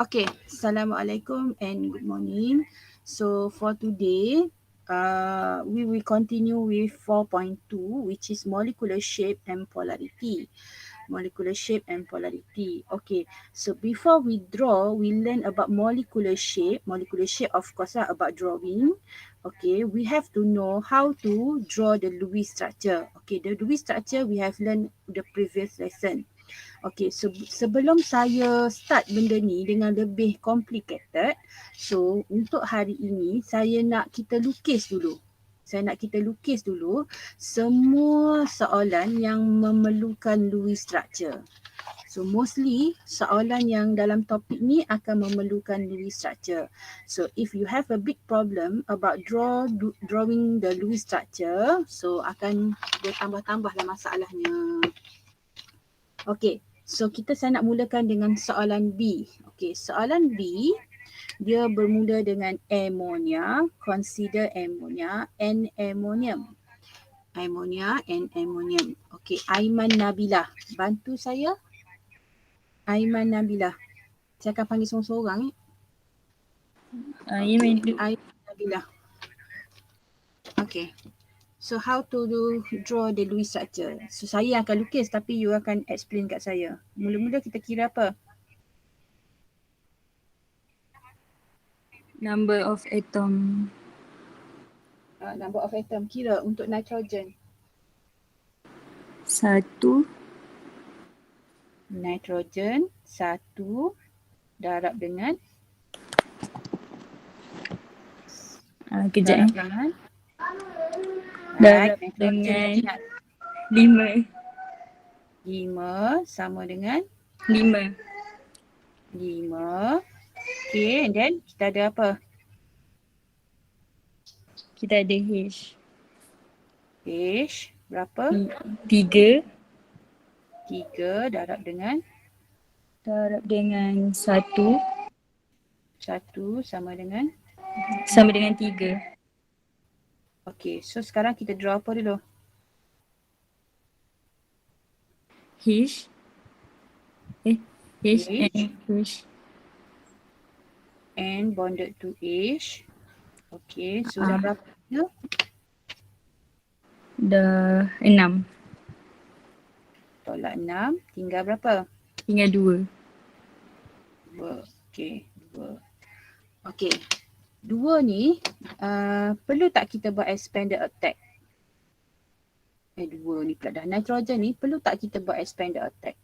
Okay, Assalamualaikum and good morning. So for today, we will continue with 4.2, which is molecular shape and polarity. Molecular shape and polarity. Okay, so before we draw, we learn about molecular shape. Molecular shape, of course, about drawing. Okay, we have to know how to draw the Lewis structure. Okay, the Lewis structure we have learned the previous lesson. Okay, sebelum saya start benda ni dengan lebih complicated, so untuk hari ini saya nak kita lukis dulu. Saya nak kita lukis dulu semua soalan yang memerlukan Lewis structure. So mostly soalan yang dalam topik ni akan memerlukan Lewis structure. So if you have a big problem about drawing the Lewis structure, so akan dia tambah-tambahlah masalahnya. Okay, so saya nak mulakan dengan soalan B. Okay, soalan B, dia bermula dengan ammonia, consider ammonia and ammonium. Ammonia and ammonium. Okay, Aiman Nabilah, bantu saya. Aiman Nabilah. Saya akan panggil seorang-seorang. Aiman Nabilah. Okay. So how to draw the Lewis structure? So saya akan lukis tapi you akan explain kat saya. Mula-mula kita kira apa? number of atom. Number of atom. Kira untuk nitrogen. 1. Nitrogen 1 darab dengan Kejap dengan darab dengan 5. 5 sama dengan 5. 5. Okay, and then kita ada apa? Kita ada H. H berapa? 3 darab dengan 1 sama dengan 3. Okay, so sekarang kita draw apa dulu? H And bonded to H. Okay, so dah berapa? Dah 6. Tolak 6, tinggal berapa? Tinggal 2. 2. Okay, 2. Okay, 2 ni perlu tak kita buat expanded attack? 2 ni pula dah. Nitrogen ni perlu tak kita buat expanded attack?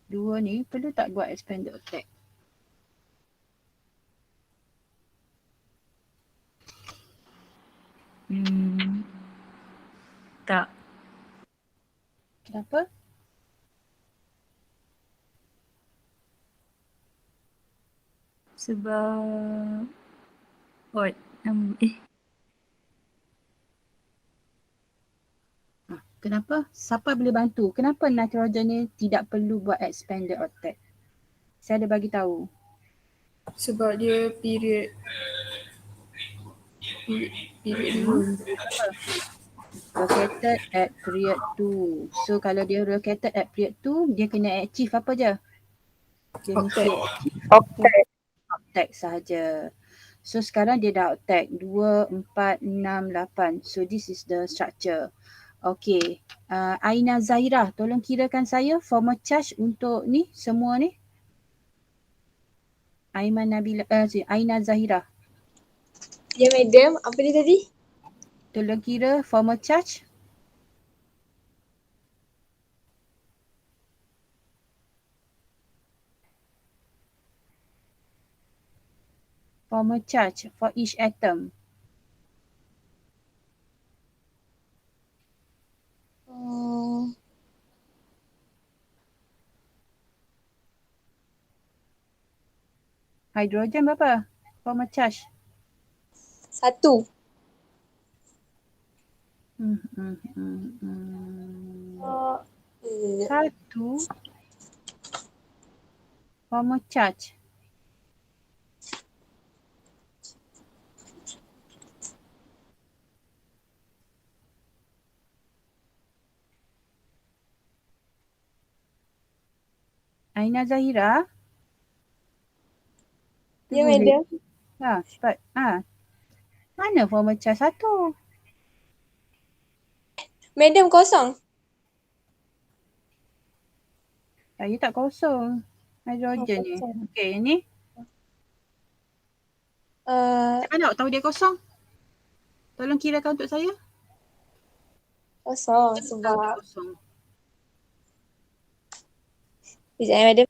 Dua ni perlu tak buat expanded attack? Tak. Kenapa? Sebab Kenapa? Siapa boleh bantu? Kenapa nitrogen ni tidak perlu buat expanded attack? Saya ada bagi tahu. Sebab dia period Located at period 2. So kalau dia located at period 2, dia kena achieve apa je? Dia mesti octet sahaja. So sekarang dia dah octet 2, 4, 6, 8. So this is the structure. Okay, Aina Zahira, tolong kirakan saya formal charge untuk ni, semua ni. Aina Zahira. Ya madam, apa dia tadi? Tolong kira formal charge. Formal charge for each atom. Hidrogen berapa? Formal charge? 1. 1 formal charge. Aina Zahira. Ya, madam. Ha, cepat. Ha. Mana formal charge 1? Madam kosong. Saya tak kosong. Hidrogen ni. Kosong. Okey, yang ni. Macam mana awak tahu dia kosong? Tolong kirakan untuk saya. Kosong Tahu dia sebab kosong. sekejap madam.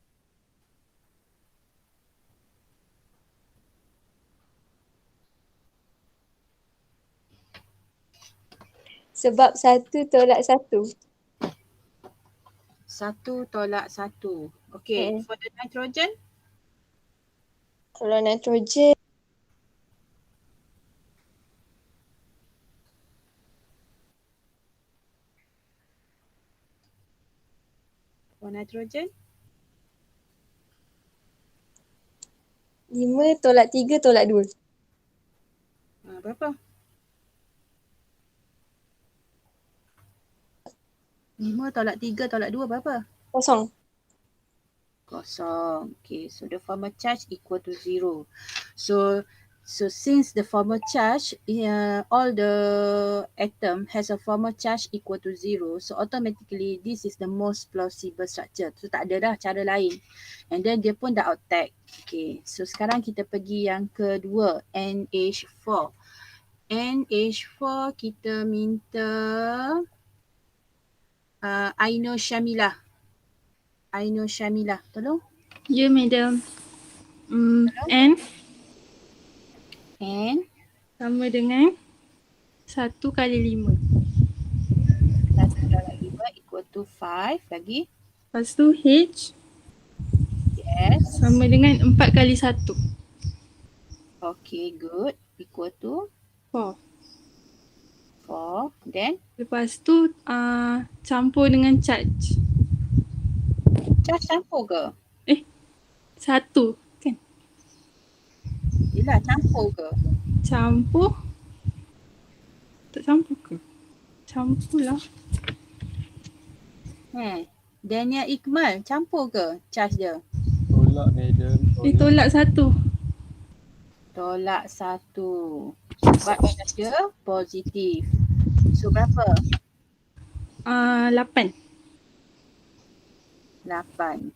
Sebab 1 tolak 1. 1 tolak 1. Okey, for the nitrogen. Kalau nitrogen For nitrogen. 5 tolak 3 tolak 2. Berapa? 5 tolak 3 tolak 2 berapa? Kosong. Kosong. Okay, so the formal charge equal to 0. So since the formal charge, all the atom has a formal charge equal to 0, so automatically this is the most plausible structure. So tak ada dah cara lain. And then dia pun dah outtake. Okay, so sekarang kita pergi yang kedua, NH4. NH4 kita minta Aino Syamilah. Aino Syamilah, tolong. Ya, madam. N N sama dengan 1 kali 5. plus 5 equal to 5 lagi. Lepas tu H Yes. sama dengan 4 kali 1. Okay, good. Equal to 4. 4. Then Lepas tu campur dengan charge. charge campur ke? 1 kan? Yelah, campur ke? Campur. Tak campur ke? Campur lah. Dania Ikmal, campur ke charge dia? Tolak madam. Tolak 1. Tolak 1. Sebab charge dia positif. So berapa? 8. 8.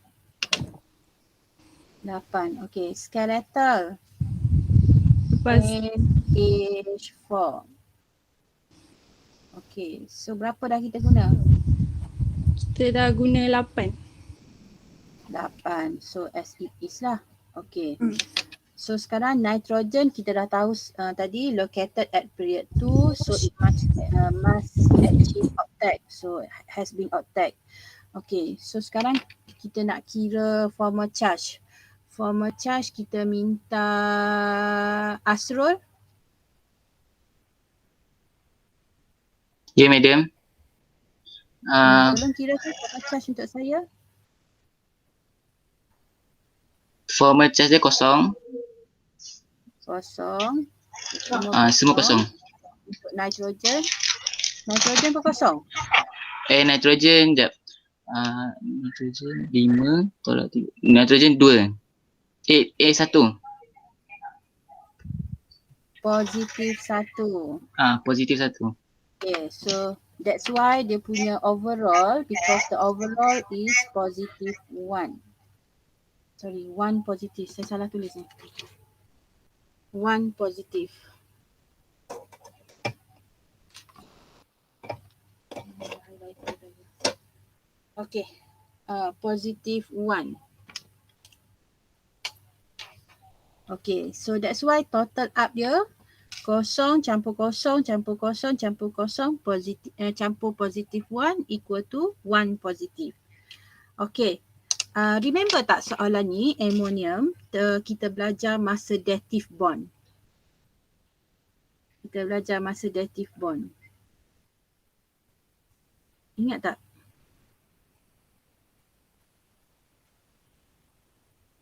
Okay, skeletal. Lepas NH4. Okay, so berapa dah kita guna? kita dah guna 8. 8. So as it is lah. Okay. So sekarang nitrogen kita dah tahu tadi located at period 2. So it must achieve octet. So has been octet. Okay. So sekarang kita nak kira formal charge. Formal charge kita minta Asrul. Ya, madam. Tolong kira formal charge untuk saya. Formal charge dia kosong. Kosong. Semua kosong. Untuk nitrogen. Nitrogen pun kosong. Nitrogen, sekejap. Nitrogen 5 tolak 3. Nitrogen 2. 1. Positif 1. Positif 1. Okay, so that's why dia punya overall, because the overall is positive 1. Sorry, 1 positif. Saya salah tulis ni. 1 positif. Okay, positif 1. Okay, so that's why total up dia kosong campur kosong campur kosong campur kosong positif campur positif 1 equal to 1 positif. Okay, remember tak soalan ni ammonium kita belajar masa dative bond. Kita belajar masa dative bond. Ingat tak?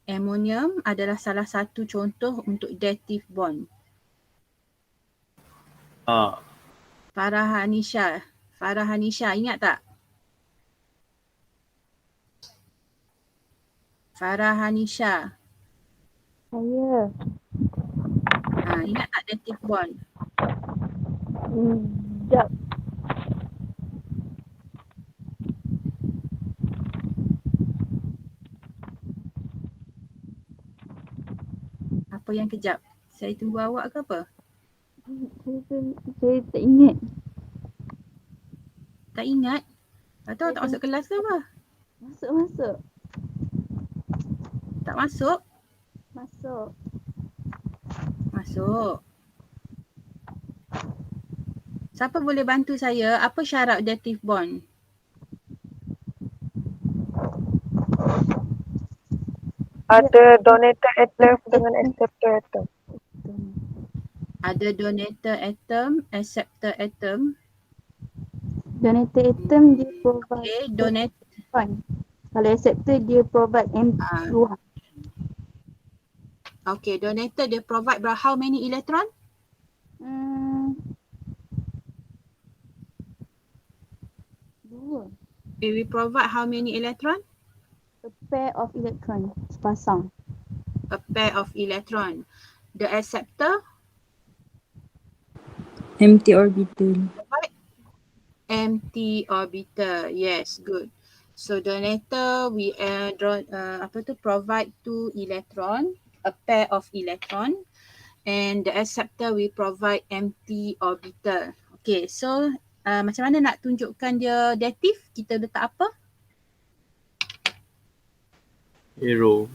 Ammonium adalah salah satu contoh untuk dative bond. Farah Hanisha, ingat tak? Farah Hanisha. Saya. Ingat tak dative bond? Sekejap. Apa yang kejap? Saya tunggu awak ke apa? Saya tak ingat. Tak ingat? Atau tak masuk kelas ke apa? Masuk. Tak masuk? Masuk. Masuk. Siapa boleh bantu saya? Apa syarat dative bond? Ada donator atom dengan acceptor atom. Ada donator atom, acceptor atom. Donator atom dia provide Okay, donate. fund. Kalau acceptor dia provide keluar. Okay, donator dia provide how many electron? Dua. Okay, we provide how many electron? A pair of electron. Sepasang. A pair of electron. The acceptor Empty orbital. provide empty orbital. Yes, good. So donator we provide 2 electron, a pair of electron, and the acceptor we provide empty orbital. Okay, so macam mana nak tunjukkan dia dative? Kita letak apa? Arrow.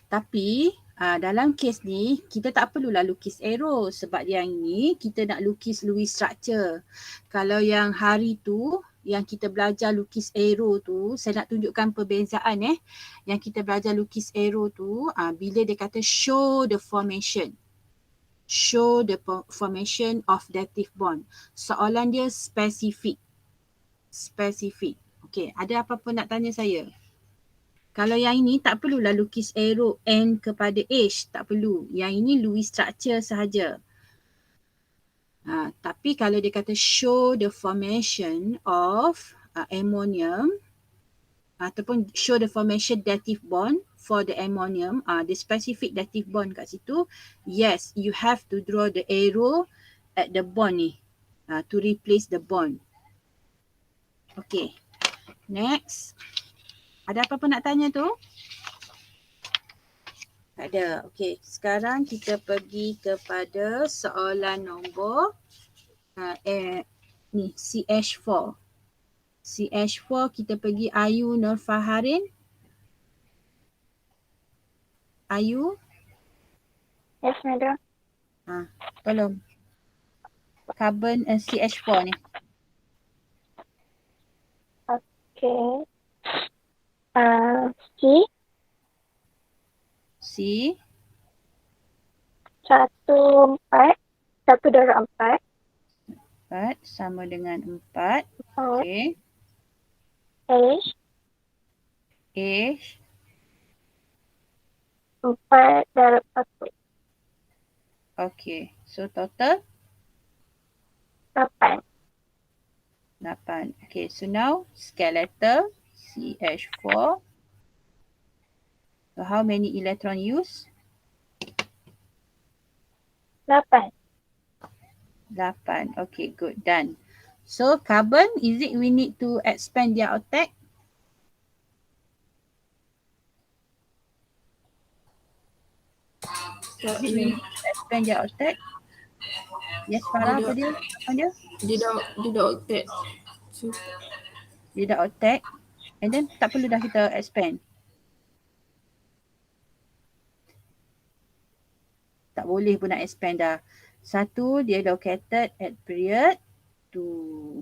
Tapi dalam kes ni kita tak perlulah lukis arrow sebab yang ni kita nak lukis Lewis structure. Kalau yang hari tu yang kita belajar lukis arrow tu, saya nak tunjukkan perbezaan Yang kita belajar lukis arrow tu bila dia kata show the formation. Show the formation of dative bond. Soalan dia spesifik. Okay, ada apa-apa nak tanya saya? Kalau yang ini tak perlulah lukis arrow N kepada H. Tak perlu. Yang ini Lewis structure sahaja. Tapi kalau dia kata show the formation of ammonium ataupun show the formation dative bond for the ammonium, the specific dative bond kat situ, yes, you have to draw the arrow at the bond ni to replace the bond. Okay. Next. Ada apa-apa nak tanya tu? Tak ada. Okey, sekarang kita pergi kepada soalan nombor ni CH4. CH4 kita pergi Ayu Nurfaharin. Ayu? Yes, madam. Tolong. Carbon CH4 ni. Okay. C. 1, 4. 1 darab 4. 4 sama dengan 4. Okey. H. H. 4 darab 1. Okey. So total? 8. 8. Okay, so now skeletal CH4. So how many electron used? 8. 8. Okay, good. Done. So carbon, is it we need to expand their octet? So if we need to expand their octet? Yes, Farah, apa dia? Apa dia? Dia dah octet. So, Dia dah octet. And then tak perlu dah kita expand. Tak boleh pun nak expand dah. 1, dia located at period 2.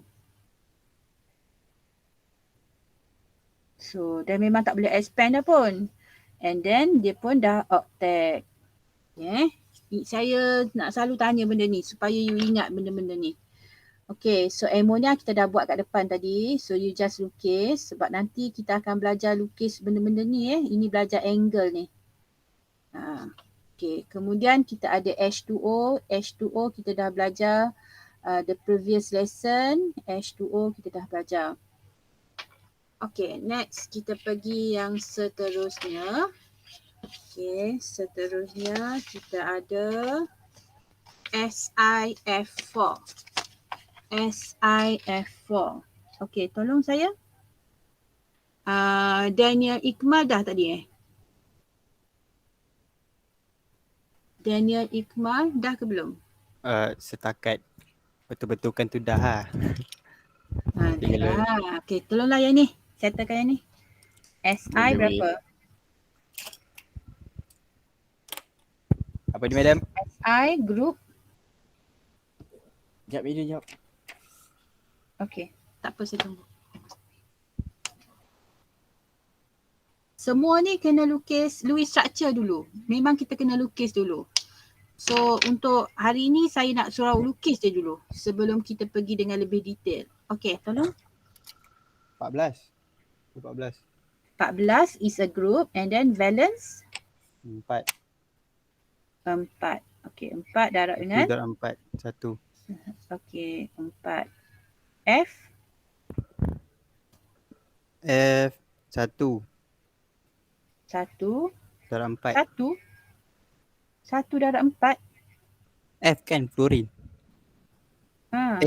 So, dia memang tak boleh expand dah pun. And then, dia pun dah octet. Okay. Saya nak selalu tanya benda ni supaya you ingat benda-benda ni. Okay, so ammonia kita dah buat kat depan tadi. So, you just lukis sebab nanti kita akan belajar lukis benda-benda ni. Ini belajar angle ni. Okay, kemudian kita ada H2O. H2O kita dah belajar the previous lesson. H2O kita dah belajar. Okay, next kita pergi yang seterusnya. Okay, seterusnya kita ada SIF4. SIF4. Okay, tolong saya. Daniel Iqmal dah tadi Daniel Iqmal dah ke belum? Setakat betul-betulkan tu dah lah. Dah. Okay, tolonglah yang ni. Settlekan yang ni. SI berapa? Apa ni madam? SI group. Sekejap video jap. Okay, tak apa saya tunggu. Semua ni kena lukis structure dulu. Memang kita kena lukis dulu. So untuk hari ni saya nak surau lukis je dulu sebelum kita pergi dengan lebih detail. Okay, tolong. 14. 14. 14 is a group and then valence 4. 4. Okay, 4 darab dengan 4. 1. okay, 4. F F 1 1 darab 4. 1 darab 4. F kan fluorin. Ha.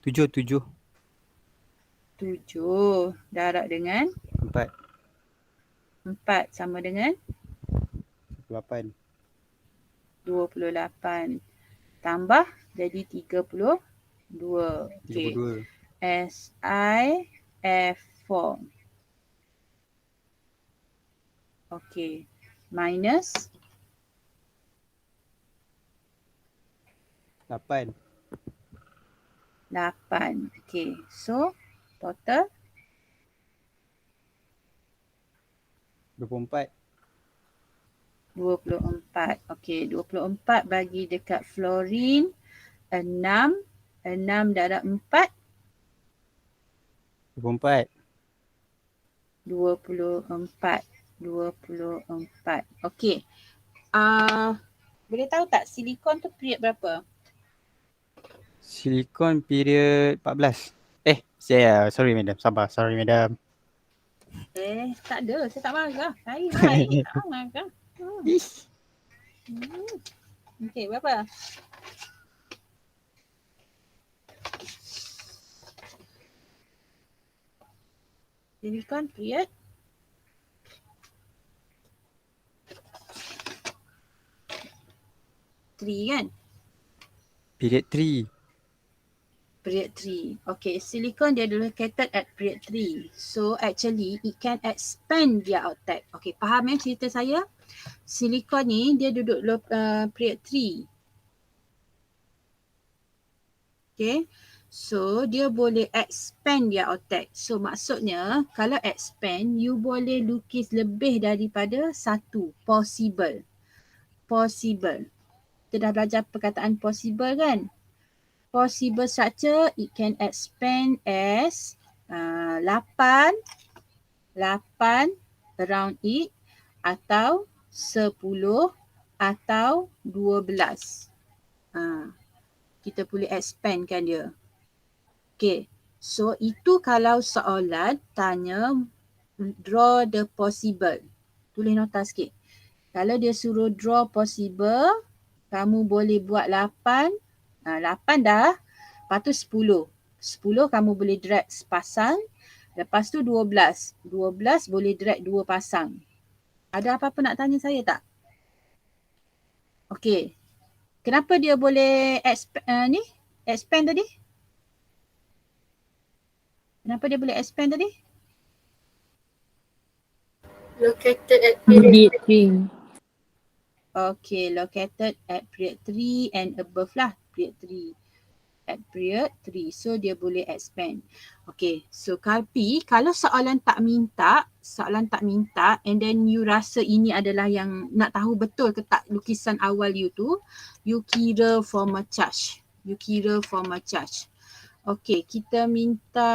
7 darab dengan 4. 4 sama dengan 8. 28. Tambah jadi 32. Okay. 32. SIF4. Okay. Minus 8. 8. Okay. So, total 24. 24. Okay. 24 bagi dekat fluorin 6. 6 darab 4. 24. 24. Okay. Boleh tahu tak silikon tu period berapa? Silikon period 14. Sorry madam. Sabar. Sorry madam. Tak ada. Saya tak marah. Saya baik. Tak marah. Okay, berapa? Silikon period 3 kan? Period 3. Period 3. Okay, silicon dia located at period 3. So actually it can expand dia outtake. Okay, faham cerita saya? Silicon ni dia duduk period 3. Okay, so dia boleh expand dia outtake. So maksudnya kalau expand you boleh lukis lebih daripada satu. Possible. Kita dah belajar perkataan possible kan? Possible structure, it can expand as 8 around it atau 10 atau 12. Kita boleh expand kan dia. Okay, so itu kalau soalan tanya draw the possible. Tulis nota sikit. Kalau dia suruh draw possible, kamu boleh buat 8 dah. Lepas tu 10. 10 kamu boleh drag sepasang. Lepas tu 12. 12 boleh drag 2 pasang. Ada apa-apa nak tanya saya tak? Okey. Kenapa dia boleh expand tadi? Kenapa dia boleh expand tadi? Located at period 3. Okay, located at period 3 and above lah. Period 3. At period 3. So dia boleh expand. Okay, so Karpi, kalau soalan tak minta and then you rasa ini adalah yang nak tahu betul ke tak lukisan awal you tu, you kira formal charge. Okay, kita minta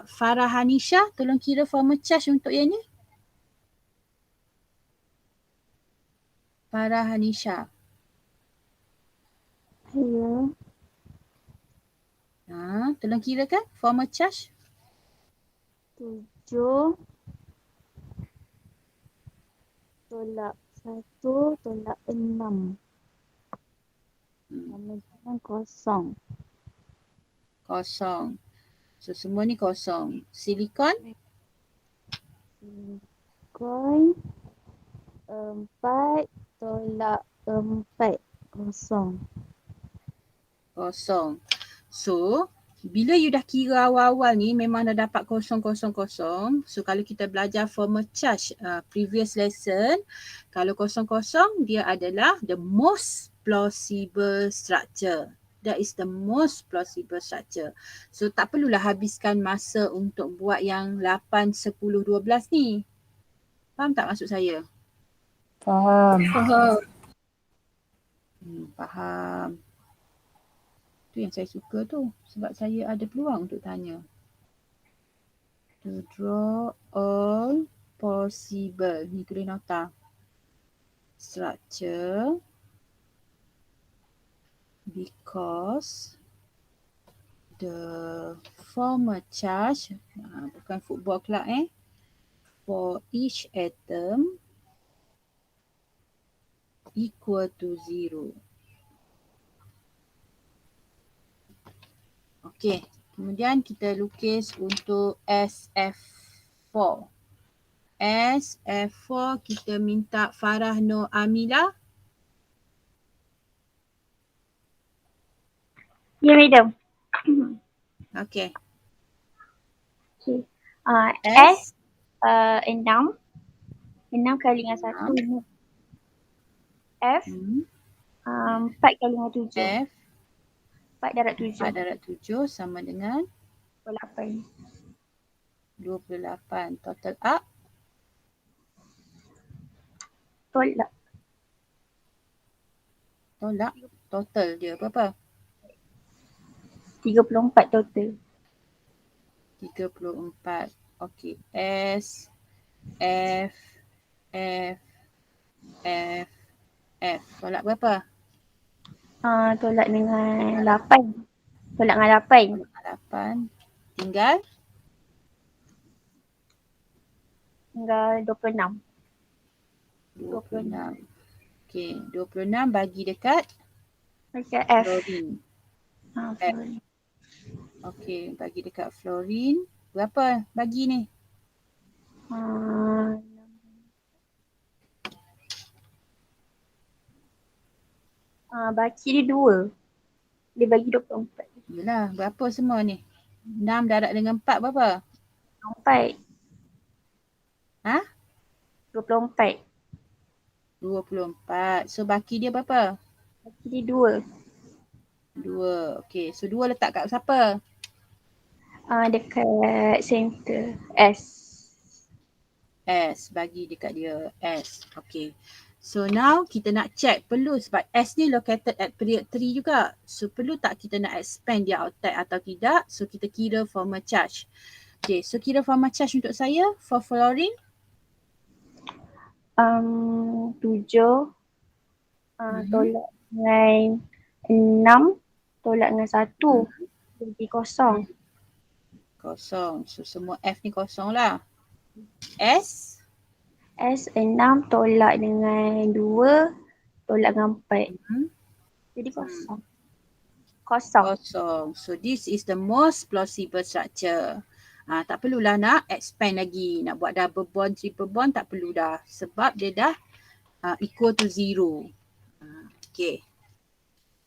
Farah Hanisha tolong kira formal charge untuk yang ni. Farah Hanisha. Ya. Tolong kira kan formal charge? 7 tolak 1 tolak 6 sama dengan kosong. Kosong. So semua ni kosong. Silikon? Silikon 4 tolak 4 kosong. Kosong. So, bila you dah kira awal-awal ni memang dah dapat kosong. So, kalau kita belajar formal charge previous lesson, kalau kosong-kosong dia adalah the most plausible structure. That is the most plausible structure. So, tak perlulah habiskan masa untuk buat yang 8, 10, 12 ni. Faham tak maksud saya? Faham. Faham. Tu yang saya suka tu. Sebab saya ada peluang untuk tanya. To draw all possible. Ni tulis nota. Structure. Because the formal charge. Bukan football club for each atom equal to 0. Okey, kemudian kita lukis untuk SF4. SF4 kita minta Farah Nur Amila. Ya, madam. Okey. Okay. S. 6. 6 kali dengan 1. F. 4 kali dengan 7. F. 4 darab 7. 4 darab 7 sama dengan 28. 28. Total up. Tolak. Total dia berapa? 34 total. 34. Okey. S. F. F. F. F. Tolak berapa? Tolak dengan 8. Tolak dengan 8. 8. Tinggal 26. 26. Okey, 26 bagi dekat Macam F. fluorine. F. Okey, bagi dekat fluorine. Berapa bagi ni? Baki dia 2. Dia bagi 24. Yelah, berapa semua ni? 6 darab dengan 4 berapa? 24. Ha? 24. 24. So baki dia berapa? Baki dia 2. 2. Okey, so 2 letak kat siapa? Dekat center. S. S. Bagi dekat dia S. Okey. So now kita nak check perlu sebab S ni located at period 3 juga. So perlu tak kita nak expand dia outside atau tidak. So kita kira formal charge. Okay, so kira formal charge untuk saya for fluorine. 7. Tolak dengan 6. Tolak dengan 1. Jadi kosong. Kosong. So semua F ni kosong lah. S. S 6 tolak dengan 2. Tolak dengan 4. Jadi kosong. Kosong. So this is the most plausible structure. Tak perlulah nak expand lagi. Nak buat double bond, triple bond tak perlu dah. Sebab dia dah equal to 0. Okay.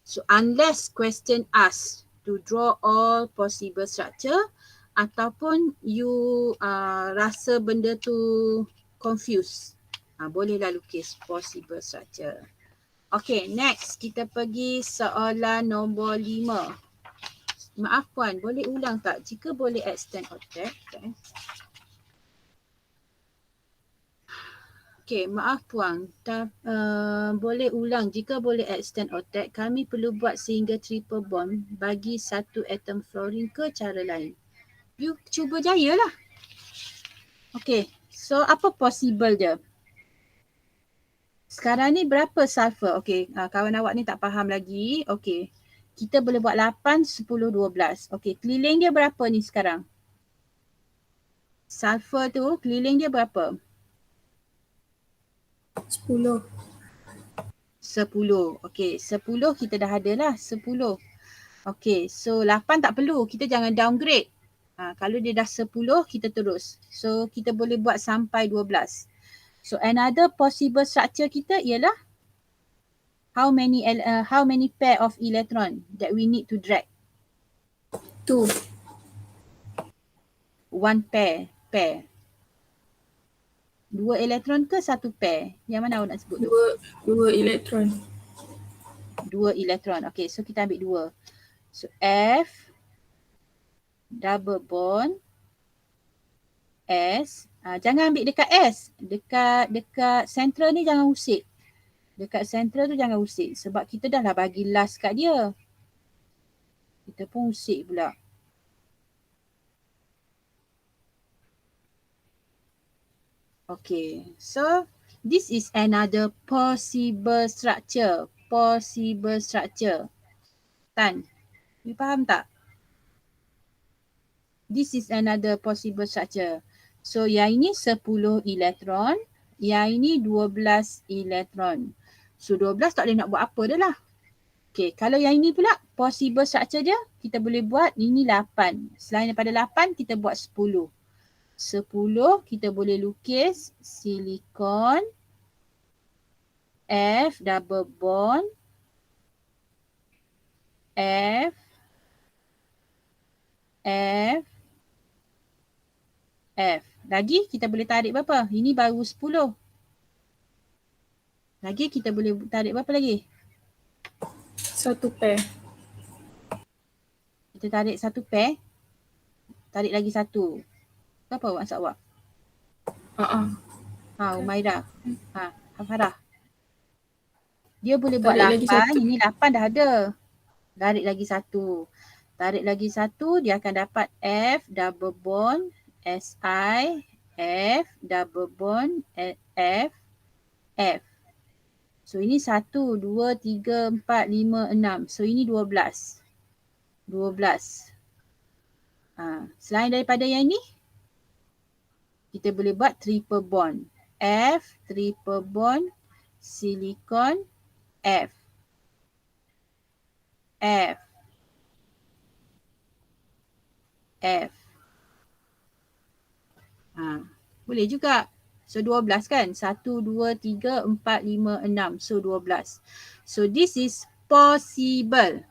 So unless question ask to draw all possible structure ataupun you rasa benda tu confused, bolehlah lukis possible structure. Okay, next kita pergi soalan nombor 5. Maaf Puan, boleh ulang tak? Jika boleh extend object. Okay, maaf Puan. Boleh ulang. Jika boleh extend object, kami perlu buat sehingga triple bond bagi satu atom fluorine ke cara lain. You cuba jaya lah. Okay, so apa possible dia? Sekarang ni berapa sulfur? Okay, kawan awak ni tak faham lagi. Okay, kita boleh buat 8, 10, 12. Okay, keliling dia berapa ni sekarang? sulfur tu keliling dia berapa? 10. 10. Okey, 10 kita dah ada lah, 10. Okey, so 8 tak perlu, kita jangan downgrade. Kalau dia dah 10, kita terus. So kita boleh buat sampai 12. So another possible structure kita ialah how many pair of electron that we need to drag? 2. 1 pair. 2 elektron ke 1 pair? Yang mana awak nak sebut tu? 2 elektron. 2 elektron. Okay, so kita ambil 2. So F double bond S. Jangan ambil dekat S. Dekat central ni jangan usik. Dekat central tu jangan usik. Sebab kita dah lah bagi last kat dia. Kita pun usik pula. Okay, so this is another possible structure. Possible structure. Tan, you faham tak? This is another possible structure. So yang ini 10 elektron, yang ini 12 elektron. So 12 tak boleh nak buat apa dah lah. Okay, kalau yang ini pula possible structure dia, kita boleh buat ini 8. Selain daripada 8, kita buat 10. 10 kita boleh lukis silikon F double bond F Lagi kita boleh tarik berapa? Ini baru 10. Lagi kita boleh tarik berapa lagi? 1 pair. Kita tarik 1 pair. Tarik lagi 1. Apa maksud awak? Umairah. Hafarah. Dia boleh buat Tarik lagi 8. satu. Ini 8 dah ada. Tarik lagi 1. Tarik lagi 1. Dia akan dapat F double bond Si F double bond F. So ini 1, 2, 3, 4, 5, 6. So ini 12. Selain daripada yang ni, kita boleh buat triple bond. F triple bond silikon F. Boleh juga. So 12 kan? 1, 2, 3, 4, 5, 6. So 12. So this is possible.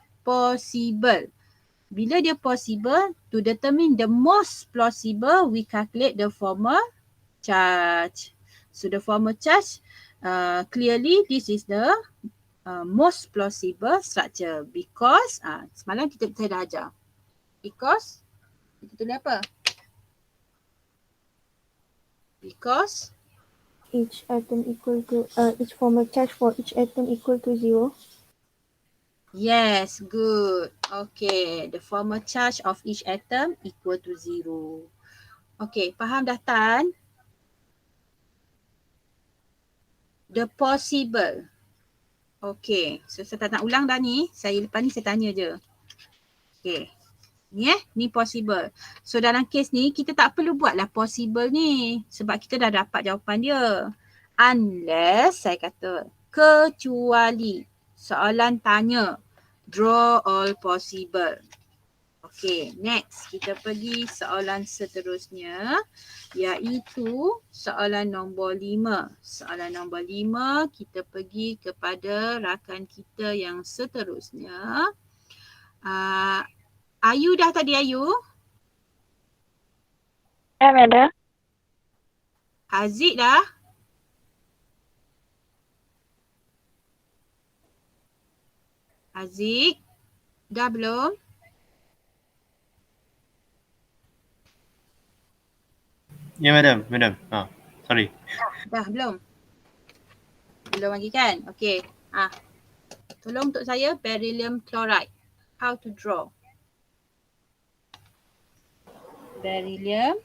Bila dia possible, to determine the most plausible, we calculate the formal charge. So the formal charge, clearly this is the most plausible structure because, semalam saya dah ajar. Because, kita tulis apa? Because Each atom equal to, each formal charge for each atom equal to 0. yes, good. Okay, the formal charge of each atom equal to 0. Okay, faham dah Tan? The possible. Okay, so saya tak nak ulang dah ni. Lepas ni saya tanya je. Okay, ni possible. So dalam kes ni, kita tak perlu buatlah possible ni. Sebab kita dah dapat jawapan dia. Unless, saya kata, kecuali soalan tanya, draw all possible. Okay, next kita pergi soalan seterusnya, iaitu soalan nombor 5. Soalan nombor 5, kita pergi kepada rakan kita yang seterusnya. Ayu dah tadi, Ayu? Madam. Haziq dah? Haziq? Dah belum? Ya, madam. Sorry. Dah belum? Belum lagi kan? Okey. Tolong untuk saya beryllium chloride. How to draw? Beryllium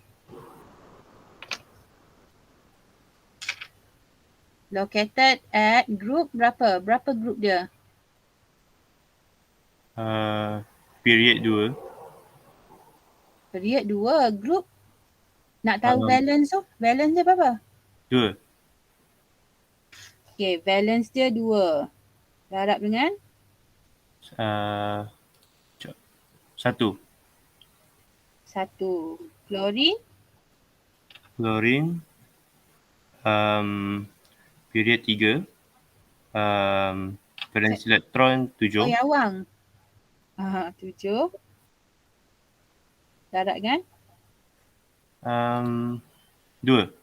located at group berapa? Berapa group dia? Period 2. Period 2. Group Nak tahu Um, balance tu? Balance dia berapa? 2. Okay, valence dia 2. Darab dengan 1. 1. Klorin Klorin period 3. Valence elektron 7. awang. 7. Darab dengan 2.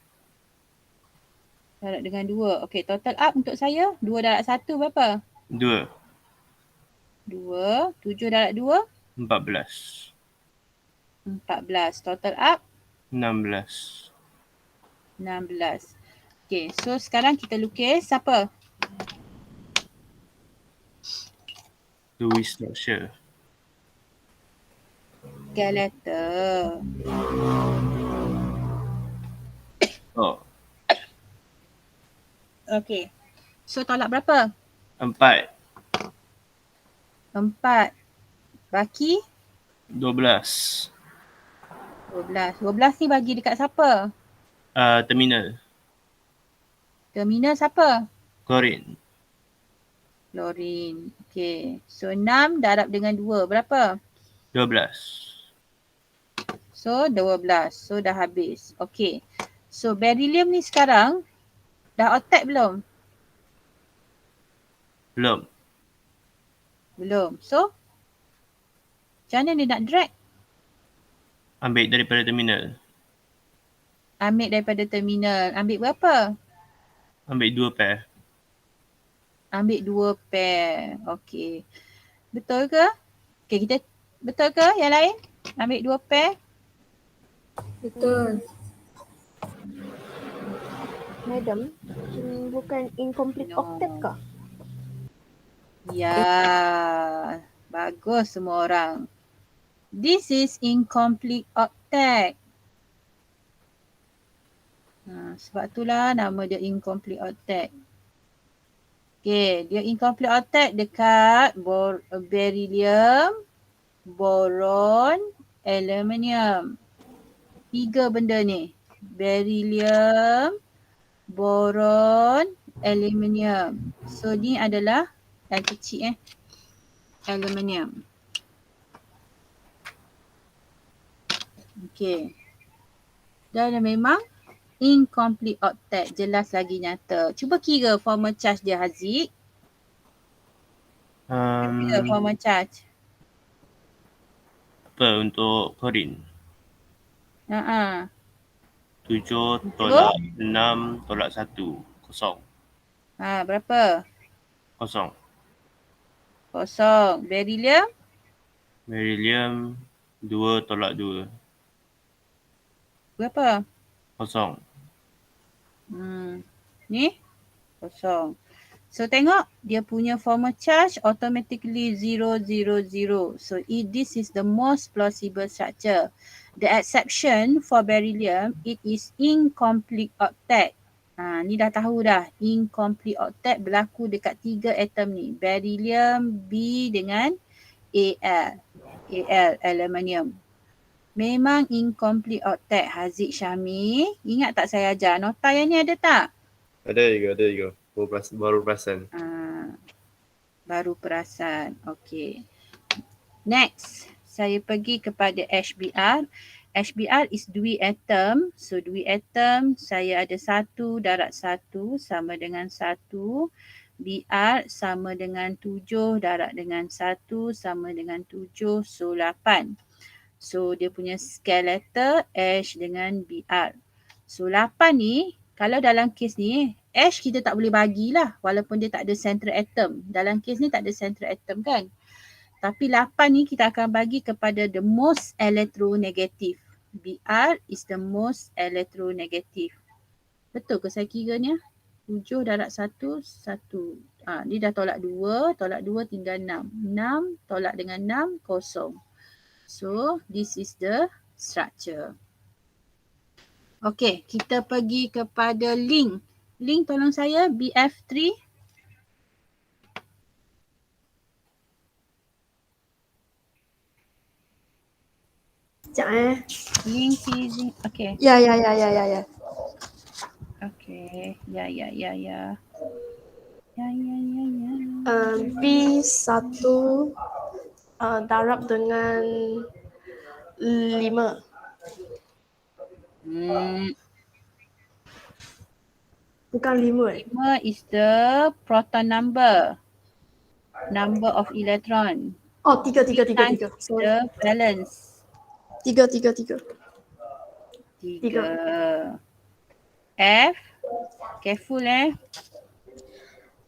darab dengan 2. Okay, total up untuk saya 2 darab 1 berapa? 2. 2. 7 darab 2 14. 14. Total up 16. 16. Okay, so sekarang kita lukis siapa? Lewis structure. Skeleton. Oh, Okay. So tolak berapa? 4. 4. Baki 12. 12. 12 ni bagi dekat siapa? Terminal. Terminal siapa? Klorin. Klorin. Okay. So 6 darab dengan 2 berapa? 12. So 12. So dah habis. Okay. So beryllium ni sekarang dah octet belum? Belum. Belum. So macam mana dia nak drag? Ambil daripada terminal. Ambil daripada terminal. Ambil berapa? Ambil 2 pair. Ambil 2 pair. Okay. Betul ke? Okay, kita betul ke yang lain? Ambil 2 pair. Betul. Madam, bukan incomplete No. octet ke? Ya. Bagus semua orang. This is incomplete octet. Sebab itulah nama dia incomplete octet. Okay, dia incomplete octet dekat beryllium, boron, aluminium. 3 benda ni. Beryllium, boron, aluminium. So ni adalah yang kecil aluminium. Okay. Dan memang incomplete octet, jelas lagi nyata. Cuba kira formal charge dia, Haziq. Kira formal charge. Apa untuk klorin? 7 tolak 6 tolak 1. Kosong. Berapa? Kosong. Kosong. Beryllium? Beryllium 2 tolak 2. Berapa? Kosong. Ni? Kosong. So tengok dia punya formal charge automatically 0, 0, 0. So this is the most plausible structure. The exception for beryllium, it is incomplete octet. Ni dah tahu dah. Incomplete octet berlaku dekat 3 atom ni. Beryllium, B dengan Al. Al, aluminium. Memang incomplete octet, Haziq Syami. Ingat tak saya ajar? Nota yang ni ada tak? Ada juga. Baru perasan. Baru perasan. Okay. Next, saya pergi kepada HBr. HBr is dui atom. So dui atom saya ada 1 darab 1 sama dengan 1. Br sama dengan 7 darab dengan 1 sama dengan 7. So 8. So dia punya skeleton H dengan Br. So 8 ni, kalau dalam kes ni, H kita tak boleh bagilah walaupun dia tak ada central atom. Dalam kes ni tak ada central atom kan. Tapi 8 ni kita akan bagi kepada the most electronegative. Br is the most electronegative. Betul ke saya kira ni? 7 darab 1, 1. Ni dah tolak 2 tinggal 6. 6 tolak dengan 6, kosong. So this is the structure. Okay, kita pergi kepada link. Link tolong saya BF3. Sekejap Link please. Okay. Ya. Okay. Ya. B1 darab dengan 5. Bukan 5 5 is the proton number. Number of electron. Oh, 3. Sorry. The valence. 3. 3. F. Careful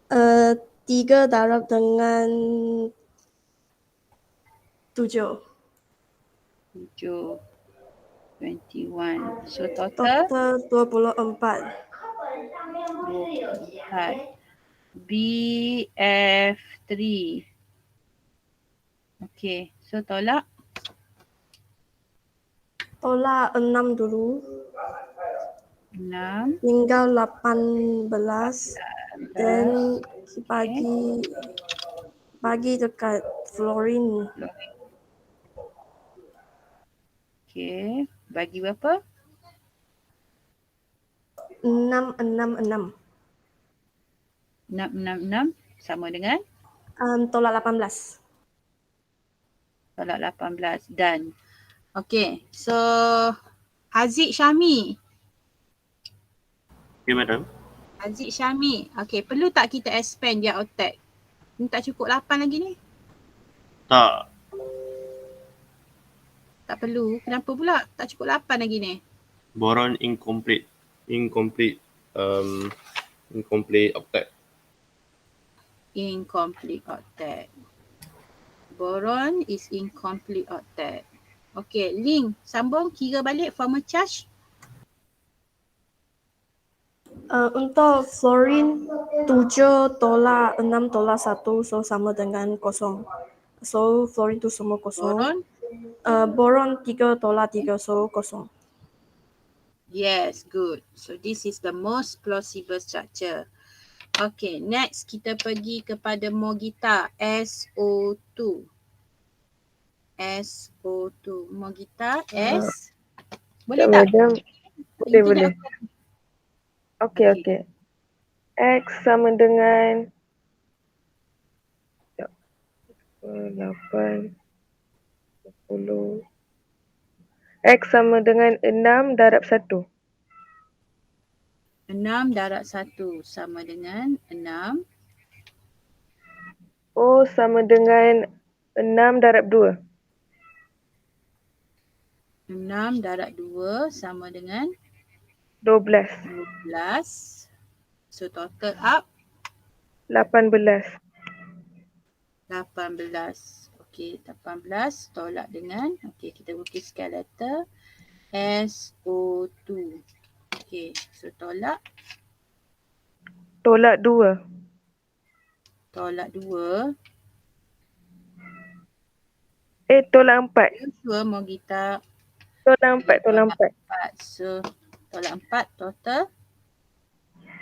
3 darab dengan 7. 7. 21. So total Total 24. 24. BF3. Okay. So tolak. Tolak 6 dulu. 6. Tinggal 18. Dan bagi dekat fluorine. Okay. Bagi berapa? 6 sama dengan tolak 18. tolak 18. Done. Okay. So Haziq Syami. Okay, madam. Haziq Syami. Okay. Perlu tak kita expand dia octet? Ni tak cukup 8 lagi ni? Tak. Tak perlu. Kenapa pula tak cukup 8 lagi ni? Boron incomplete. Incomplete octet. Incomplete octet. Boron is incomplete octet. Okay, Link, sambung kira balik formal charge. Untuk fluorine 7 tolak 6 tolak 1, so sama dengan 0. So fluorine tu semua kosong. Boron? Boron 3 tolak 3, so 0. Yes, good. So this is the most plausible structure. Okay, next kita pergi kepada Mogita SO2. SO2. Mogita S. Boleh tak? Madam, boleh. Internet Okey. X sama dengan 8, 10. X sama dengan 6 darab 1. 6 darab 1 sama dengan 6. O sama dengan 6 darab 2. 6 darab 2 sama dengan 12. 12. So total up 18. 18. Okey, 18 tolak dengan, okey kita lukiskan letter SO2. Okey, so tolak 2. tolak 2. Tolak 4. Sure Mogita. Tolak 4. 4. So tolak 4 total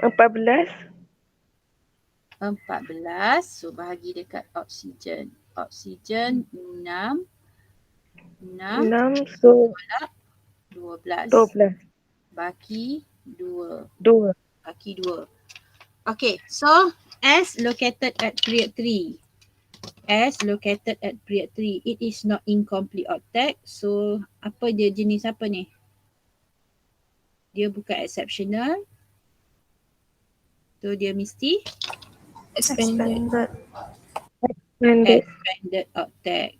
14. 14. So bahagi dekat oksigen. Oksigen 6. 6, so 12. 12. Baki 2. 2. Baki 2. Okay, so S located at period 3. S located at period 3. It is not incomplete octet. So apa dia, jenis apa ni? Dia bukan exceptional. So dia mesti Expanded. expanded octet.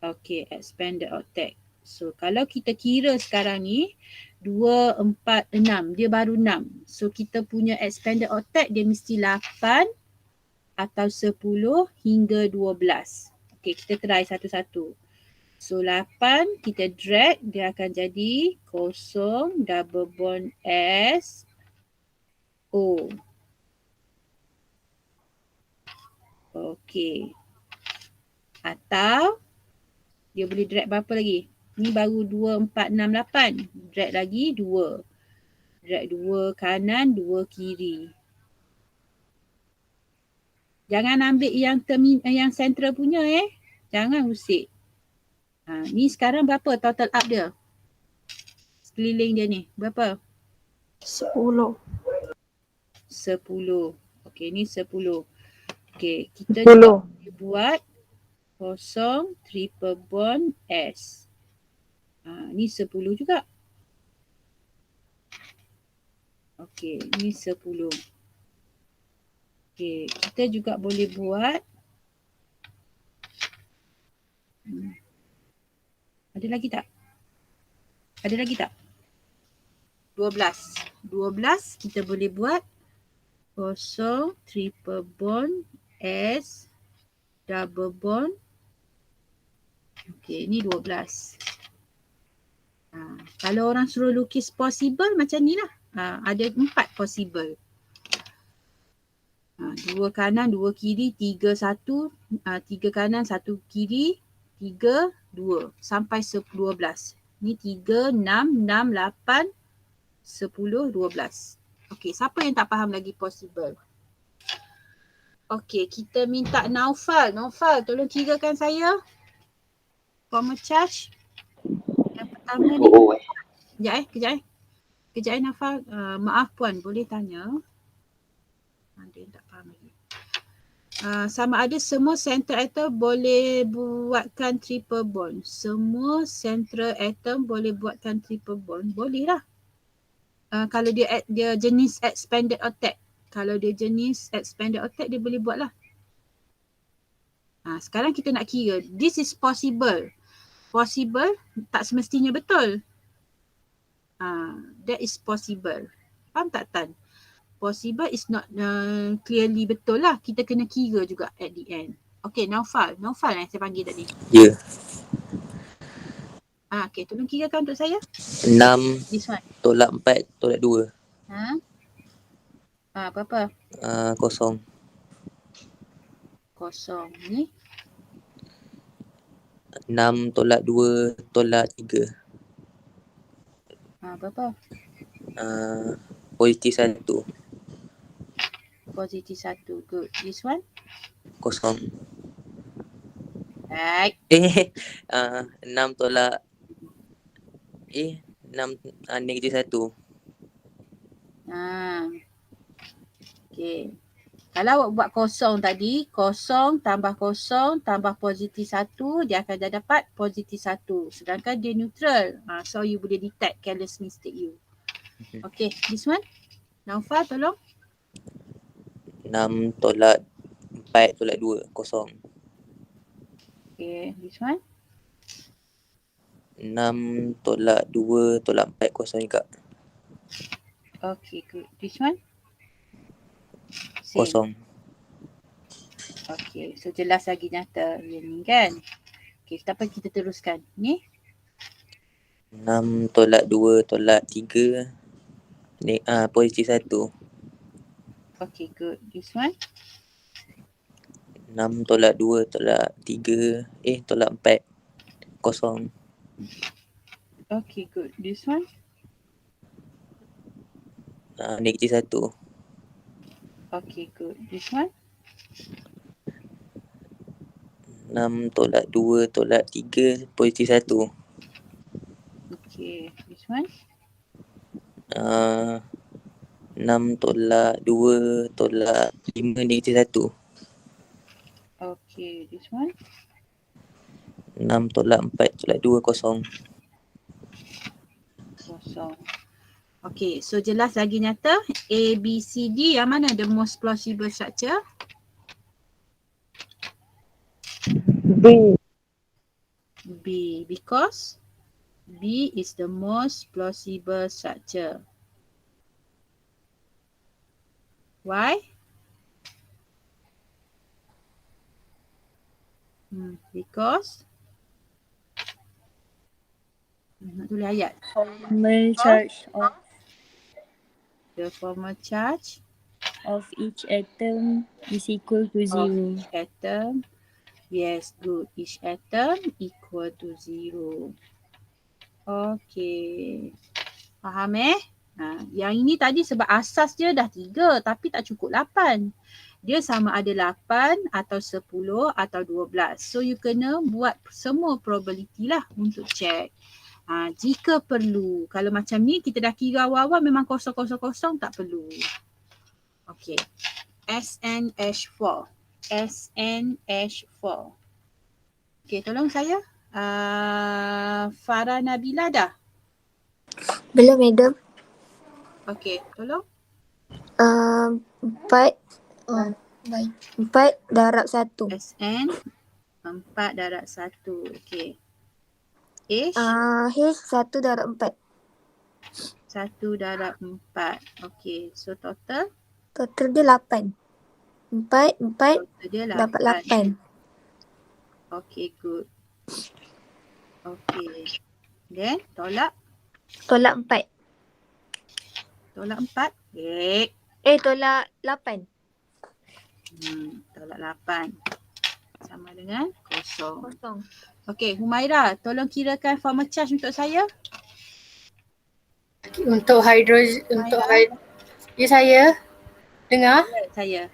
Okay, expanded octet. So kalau kita kira sekarang ni 2, 4, 6. Dia baru 6. So kita punya expanded octet dia mesti 8 atau 10 hingga 12. Okay, kita try satu-satu. So 8 kita drag, dia akan jadi 0 double bond S O. Okay. Atau dia boleh drag berapa lagi? Ni baru 2, 4, 6, 8. Drag lagi 2. Drag 2 kanan, 2 kiri. Jangan ambil yang central punya Jangan usik. Ni sekarang berapa total up dia? Sekeliling dia ni. Berapa? 10. 10. Okey, ni 10. Okey, kita 10. juga boleh buat kosong triple bond S. Ni 10 juga. Okey, ni 10. Okey, kita juga boleh buat ada lagi tak? Ada lagi tak? 12. 12 kita boleh buat kosong triple bond S double bond. Okey, ni 12. Kalau orang suruh lukis possible macam ni lah. Ada 4 possible. 2 kanan, 2 kiri, 3, 1. 3 kanan, 1 kiri, 3, 2. Sampai 12. Ni 3, 6, 6, 8, 10, 12. Okey, siapa yang tak faham lagi possible? Okey, kita minta Naufal. Naufal, tolong kirakan saya. Formal charge. Yang pertama ni. Kejap Naufal. Maaf puan, boleh tanya? Ada yang tak faham lagi. Sama ada semua central atom boleh buatkan triple bond. Semua central atom boleh buatkan triple bond. Boleh lah. Kalau dia jenis expanded octet. Kalau dia jenis expanded octet, dia boleh buat lah. Sekarang kita nak kira. This is possible. Possible tak semestinya betul. That is possible. Faham tak Tan? Possible is not clearly betul lah. Kita kena kira juga at the end. Okay, Naufal. Naufal yang saya panggil tadi. Ya. Okay, tolong kirakan untuk saya. 6 This one. tolak 4 tolak 2. Berapa? Kosong. Kosong. Ni? 6 tolak 2 tolak 3. Berapa? Positif 1. Positif 1. Good. This one? Kosong. Right. 6 tolak 6 negatif 1. Okay. Kalau awak buat kosong tadi, kosong tambah positif 1, dia akan dah dapat positif 1. Sedangkan dia neutral. So you boleh detect careless mistake you. Okay, this one. Naufal, tolong. 6 tolak 4 tolak 2. Kosong. Okay, this one. 6 tolak 2 tolak 4. Kosong juga. Okay, good. This one. Kosong. Okay, so jelas lagi nyata yang ni kan. Okay, tak apa, kita teruskan. Ni. 6 tolak 2 tolak 3. Positif 1. Okay, good. This one. 6 tolak 2 tolak 3. Tolak 4. Kosong. Okay, good. This one. Negatif 1. Okay, good. This one. 6 tolak 2 tolak 3. Positif 1. Okay, this one. 6 tolak 2 tolak 5 negatif 1. Okay, this one. 6 tolak 4 tolak 2. Kosong. Kosong. Okay, so jelas lagi nyata. A, B, C, D yang mana the most plausible structure? B. B, because B is the most plausible structure. Why? Because nak tulis ayat. Formal charge of The formal charge each atom is equal to 0. each atom. Yes, good. Each atom equal to 0. Okay. Faham Yang ini tadi sebab asas dia dah 3 tapi tak cukup 8. Dia sama ada 8 atau 10 atau 12. So you kena buat semua probability lah untuk check. Jika perlu, kalau macam ni kita dah kira awal-awal memang 000 tak perlu. Okay. SNH4. SNH4. Okay, tolong saya. Farah Nabila dah? Belum, madam. Okay, tolong. 4 darab 1. SN 4 darab 1. Okay. H? H 1 darab 4. 1 darab 4. Okay, so total? Total dia 8. 4 Total dia dapat 8. Okay, good. Okay. Then, tolak? Tolak 4. Tolak 4. Tolak 8. Tolak 8. Sama dengan kosong. Kosong. Okay, Humaira, tolong kirakan formal charge untuk saya. Untuk hidrogen, ya saya dengar. Saya.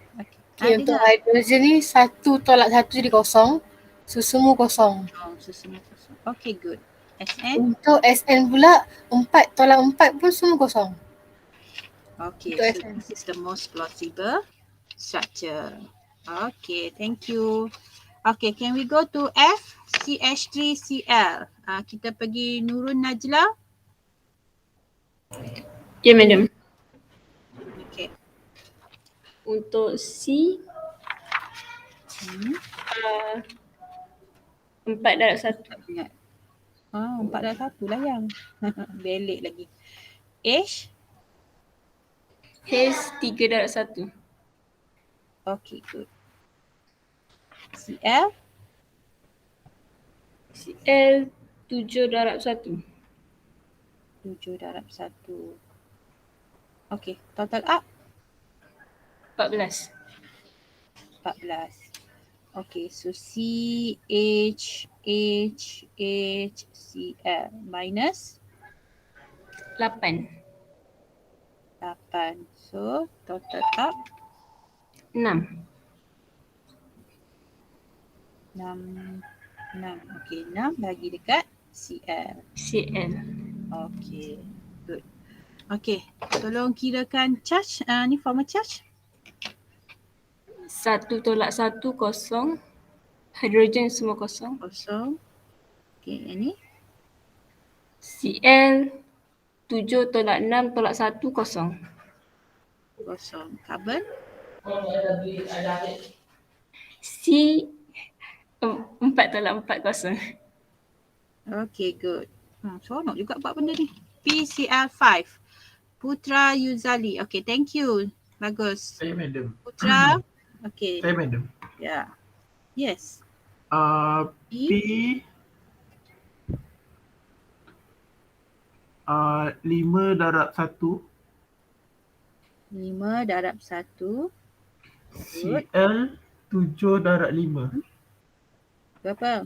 Okay, untuk hidrogen ni 1 tolak 1 jadi kosong. So semua kosong. Semua kosong. Okay, good. SN? Untuk SN pula 4 tolak 4 pun semua kosong. Okay, so this is the most plausible structure. Okay, thank you. Okay, can we go to F? CH3Cl. Kita pergi Nurul Najla. Ya, madam. Okay. Untuk C, 4 darab 1. Ingat. 4 darab 1 lah yang. Belik lagi. H? H 3 darab 1. Okay, good. CL? CL 7 darab 1. 7 darab 1. Okay, total up? 14. 14. Okay, so C, H, H, H, CL minus 8. 8. So, total up 6. 6. Okay, 6 bagi dekat CL. CL. Okay, good. Okay, tolong kirakan charge. Ni formal charge. 1 tolak 1 kosong. Hidrogen semua kosong. Kosong. Okay, yang ni. CL 7 tolak 6 tolak 1 kosong. Kosong. Carbon. C 4 tolak 4 kosong. Okay, good. Seronok juga buat benda ni. PCl5. Putra Yuzali. Okay, thank you. Bagus. Saya madam. Putra. Okay. Saya madam. Yeah. Yes. P 5 darab 1. 5 darab 1. CL 7 darab 5. Berapa?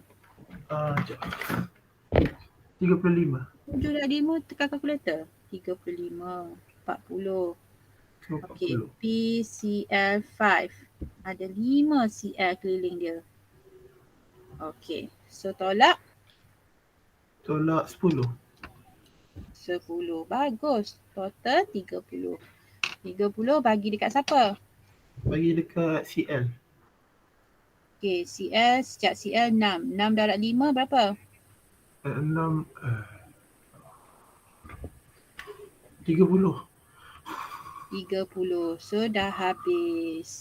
35. 7 darab 5 tekan kalkulator. 35. 40. Okay, PCl5. Ada 5 Cl keliling dia. Okay, so tolak? Tolak 10. 10. Bagus. Total 30. 30 bagi dekat siapa? Bagi dekat CL. Okay, CL, sejak CL 6. 6 darab 5 berapa? 6 30. 30. So dah habis.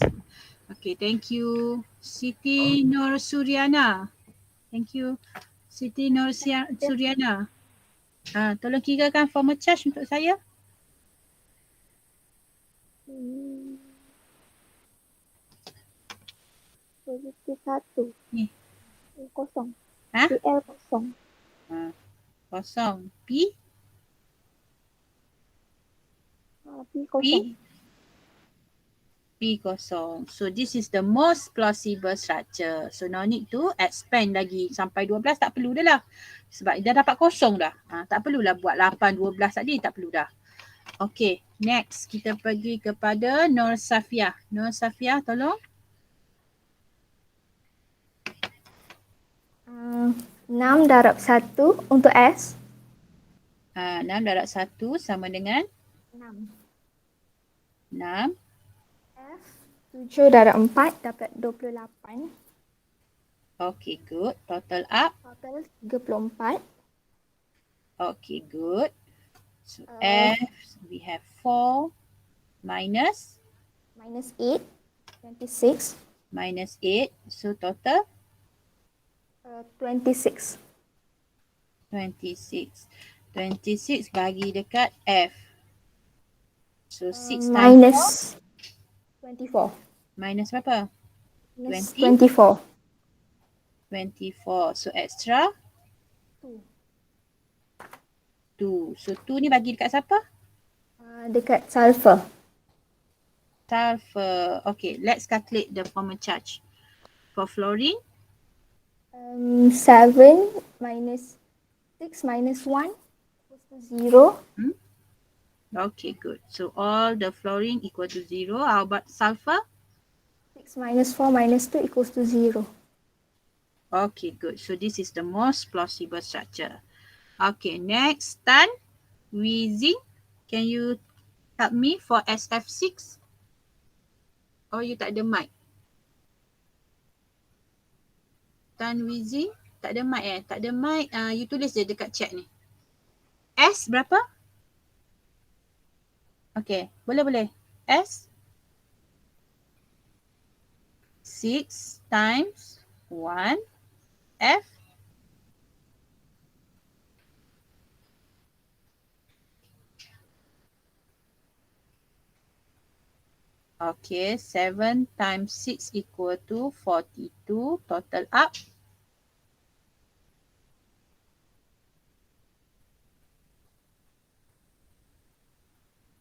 Okay, thank you. Siti Nur Suryana. Thank you. Siti Nur Suryana. Tolong kirakan formal charge untuk saya. Positif 1. Ni. Kosong. Ha? CL kosong. Kosong. P? P kosong. P kosong. So this is the most plausible structure. So no need to expand lagi. Sampai 12 tak perlu dah lah. Sebab dah dapat kosong dah. Tak perlulah buat 8, 12 tadi. Tak perlu dah. Okay. Next, kita pergi kepada Nur Safiah. Nur Safiah, tolong. 6 darab 1 untuk S. 6 darab 1 sama dengan 6. 6. F 7 darab 4 dapat 28. Okay, good. Total up. Total 34. Okay, good. So F, we have 4 minus Minus 8, 26. minus 8. So total 26. 26. 26 bagi dekat F. So 6 times Minus 24. 4. Minus berapa? Minus 20. 24. 24. So extra 2. 2. So 2 ni bagi dekat siapa? Dekat sulfur. Sulfur. Okay, let's calculate the formal charge. For fluorine, 7 minus 6 minus 1 equals to 0. okay, good. So all the fluorine equal to 0. How about sulfur? 6 minus 4 minus 2 equals to 0. Okay, good. So this is the most plausible structure. Okay, next, Tan Wheezing. Can you help me for SF6? Oh, you tak ada mic. Tan Wheezing, tak ada mic eh? Tak ada mic, you tulis je dekat chat ni. S berapa? Okay, boleh. S 6 times 1 F okay, 7 times 6 equal to 42. Total up.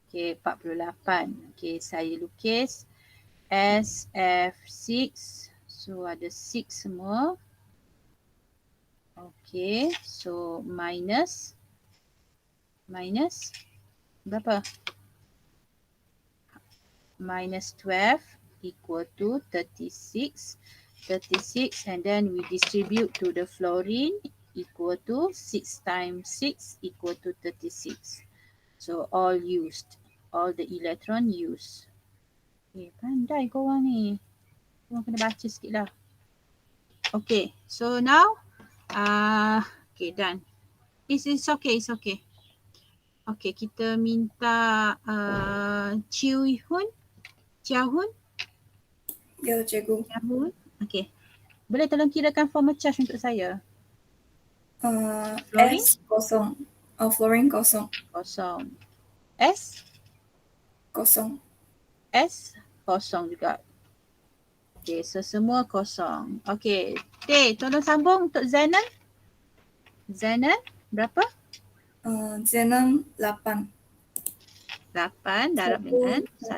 Okay, 48. Okay, saya lukis SF6. So ada 6 semua. Okay, so minus berapa? Minus 12 equal to 36. 36 and then we distribute to the fluorine equal to 6 times 6 equal to 36. So all used. All the electron used. Okay, pandai korang ni. Korang kena baca sikit lah. Okay, so now okay, done. It's okay. Okay, kita minta Chia Hun. Ya, cikgu. Chia Hun. Okay. Boleh tolong kirakan formal charge untuk saya? Fluorine? S kosong. Fluorine kosong. Kosong. S? Kosong. S kosong juga. Okay, so semua kosong. Okay, tolong sambung untuk Zenon. Zenon berapa? Zenon 8. 8 darab dengan 1.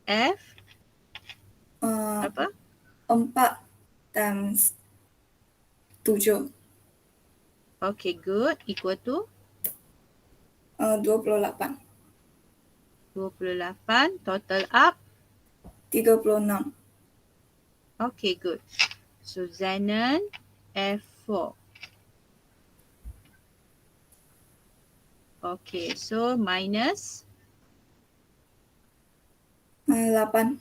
F berapa? 4 times 7. Okay, good. Equal to? 28. 28. Total up? 36. Okay, good. So, Xenon F4. Okay, so minus? 8.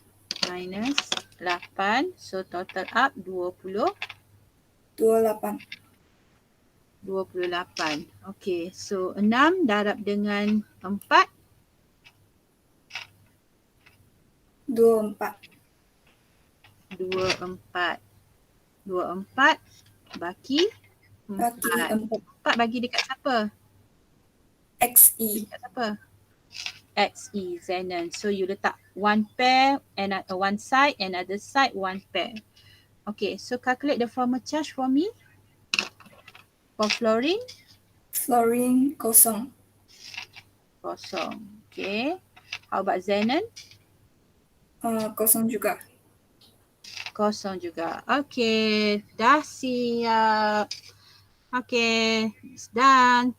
Minus 8. So, total up 28. 28. Okay, so 6 darab dengan 4. 24. 24 bagi 4. 4 bagi dekat siapa? XE. Dekat siapa? XE, Xenon. So you letak one pair and one side, another side, one pair. Okay, so calculate the formal charge for me. For fluorine? Fluorine kosong. Kosong. Okay. How about Xenon? Kosong juga. Kosong juga. Okay, dah siap. Okay, it's done.